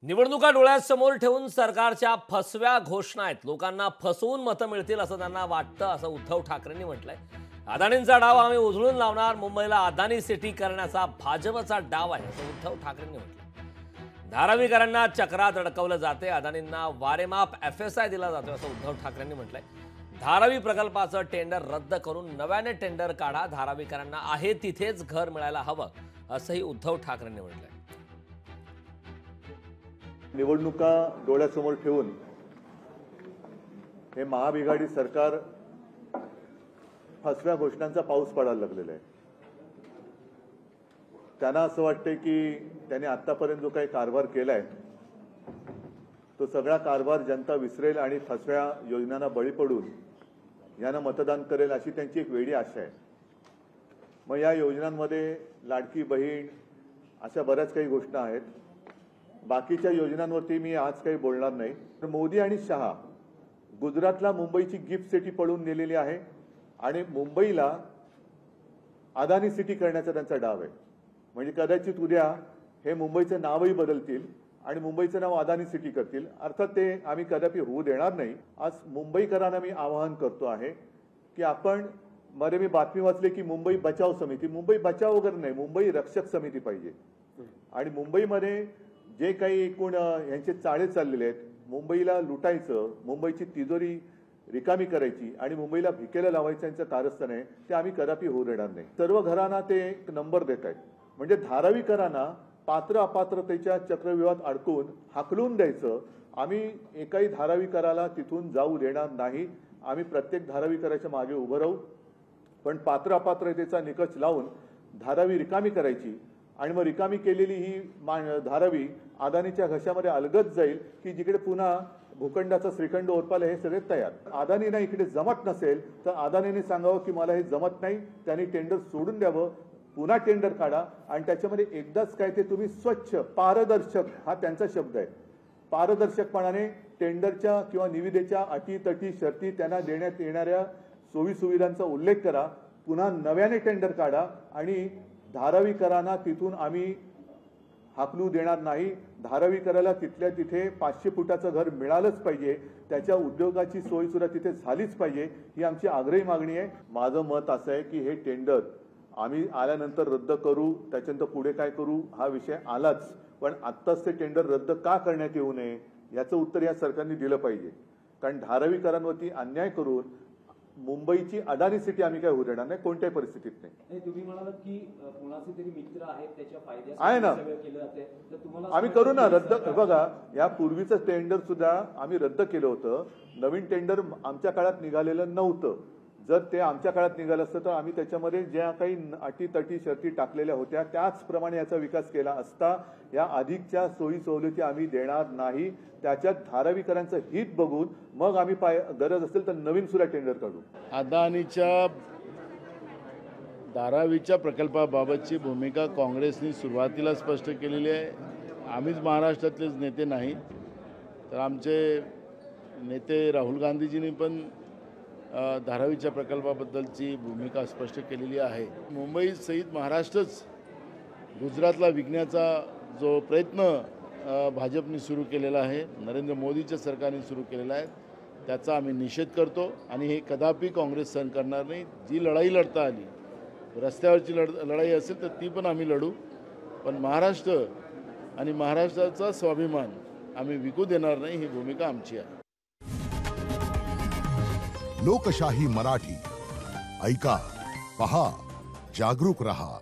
निवडणुका डोळ्यासमोर ठेवून सरकारच्या फसव्या घोषणा आहेत। लोकांना फसवून मतं मिळतील असं त्यांना वाटतं, असं उद्धव ठाकरेंनी म्हटलंय। अदानींचा डाव आम्ही उधळून लावणार, मुंबईला अदानी सिटी करण्याचा भाजपचा डाव आहे असं उद्धव ठाकरेंनी म्हटलं। धारावीकरांना चक्रात अडकवलं जाते, अदानींना वारेमाप FSI दिला जातो असं उद्धव ठाकरेंनी म्हटलंय। धारावी प्रकल्पाचं टेंडर रद्द करून नव्याने टेंडर काढा, धारावीकरांना आहे तिथेच घर मिळायला हवं असंही उद्धव ठाकरेंनी म्हटलंय। निवडणुका डोळ्यासमोर ठेवून हे महाबिघाडी सरकार फसव्या घोषणांचा पाऊस पडायला लागलेला आहे। त्यांना असं वाटतंय की त्यांनी आतापर्यंत जो काही कारभार केलाय तो सगळा कारभार जनता विसरेल आणि फसव्या योजनांना बळी पडून यांना मतदान करेल अशी त्यांची एक वेडी आशा आहे। मग या योजनांमध्ये लाडकी बहीण अशा बऱ्याच काही गोष्टी आहेत। बाकीच्या योजनांवरती मी आज काही बोलणार नाही। मोदी आणि शहा गुजरातला मुंबईची गिफ्ट सिटी पळून नेलेली आहे आणि मुंबईला अदानी सिटी करण्याचा त्यांचा डाव आहे। म्हणजे कदाचित उद्या हे मुंबईचं नावही बदलतील आणि मुंबईचं नाव अदानी सिटी करतील। अर्थात ते आम्ही कदापि होऊ देणार नाही। आज मुंबईकरांना मी आवाहन करतो आहे की आपण मध्ये मी बातमी वाचली की मुंबई बचाव समिती, मुंबई बचाव वगैरे नाही, मुंबई रक्षक समिती पाहिजे। आणि मुंबईमध्ये जे काही एकूण यांचे चाळे चाललेले आहेत, मुंबईला लुटायचं, मुंबईची तिजोरी रिकामी करायची आणि मुंबईला भिकेला लावायचं यांचं कारस्थान आहे, ते आम्ही कदापि होऊ देणार नाही। सर्व घरांना ते एक नंबर देत आहेत, म्हणजे धारावीकरांना पात्र अपात्रतेच्या चक्रव्यूहात अडकून हाकलून द्यायचं। आम्ही एकाही धारावीकराला तिथून जाऊ देणार नाही। आम्ही प्रत्येक धारावीकराच्या मागे उभं राहू, पण पात्र अपात्रतेचा निकष लावून धारावी रिकामी करायची आणि मग रिकामी केलेली ही धारावी अदानीच्या घशामध्ये अलगद जाईल की जिकडे पुन्हा भूखंडाचा श्रीखंड ओरपाला हे सगळे तयार। अदानीना इकडे जमत नसेल तर अदानीने सांगावं की मला हे जमत नाही, त्यांनी टेंडर सोडून द्यावं, पुन्हा टेंडर काढा आणि त्याच्यामध्ये एकदाच काय ते तुम्ही स्वच्छ पारदर्शक, हा त्यांचा शब्द आहे, पारदर्शकपणाने टेंडरच्या किंवा निविदेच्या अटी तटी शर्ती त्यांना देण्यात येणाऱ्या सोयी सुविधांचा उल्लेख करा, पुन्हा नव्याने टेंडर काढा आणि धारावीकरांना तिथून आम्ही हाकलू देणार नाही। धारावीकराला तिथल्या तिथे 500 फुटाचं घर मिळालंच पाहिजे, त्याच्या उद्योगाची सोय सुद्धा तिथे झालीच पाहिजे, ही आमची आग्रही मागणी आहे। माझं मत असं आहे की हे टेंडर आम्ही आल्यानंतर रद्द करू, त्याच्यानंतर पुढे काय करू हा विषय आलाच, पण आत्ताच ते टेंडर रद्द का करण्यात येऊ नये याचं उत्तर या सरकारने दिलं पाहिजे। कारण धारावीकरांवरती अन्याय करून मुंबईची अदानी सिटी आम्ही काय होऊ देणार नाही, कोणत्याही परिस्थितीत नाही। तुम्ही म्हणालात की कोणाचे तरी मित्र आहेत त्याच्या फायद्यासाठी आहे ना, केलं जाते, तर तुम्हाला आम्ही करू ना रद्द। बघा, या पूर्वीचं टेंडर सुद्धा आम्ही रद्द केलं होतं, नवीन टेंडर आमच्या काळात निघालेलं नव्हतं। जर ते आमच्या काळात निघालं असतं तर आम्ही त्याच्यामध्ये ज्या काही अटी तटी शर्ती टाकलेल्या होत्या त्याचप्रमाणे याचा विकास केला असता। या अधिकच्या सोयी सवलती आम्ही देणार नाही, त्याच्यात धारावीकरांचं हित बघून मग आम्ही गरज असेल तर नवीन सुद्धा टेंडर काढू। अदानीच्या धारावीच्या प्रकल्पाबाबतची भूमिका काँग्रेसने सुरुवातीला स्पष्ट केलेली आहे। आम्हीच महाराष्ट्रातलेच नेते नाही तर आमचे नेते राहुल गांधीजींनी पण धारावीच्या प्रकल्पाबद्दलची भूमिका स्पष्ट केलेली आहे। मुंबई सहित महाराष्ट्रच गुजरातला विकण्याचा जो प्रयत्न भाजपने सुरू केलेला आहे, नरेंद्र मोदीच्या सरकारने सुरू केलेला आहे, त्याचा आम्ही निषेध करतो आणि हे कदापि काँग्रेस सहन करणार नाही। जी लढाई लढता आली, रस्त्यावरची लढाई असेल तर ती पण आम्ही लढू, पण महाराष्ट्र आणि महाराष्ट्राचा स्वाभिमान आम्ही विकू देणार नाही, ही भूमिका आमची आहे। लोकशाही मराठी ऐका, पहा, जागरूक रहा।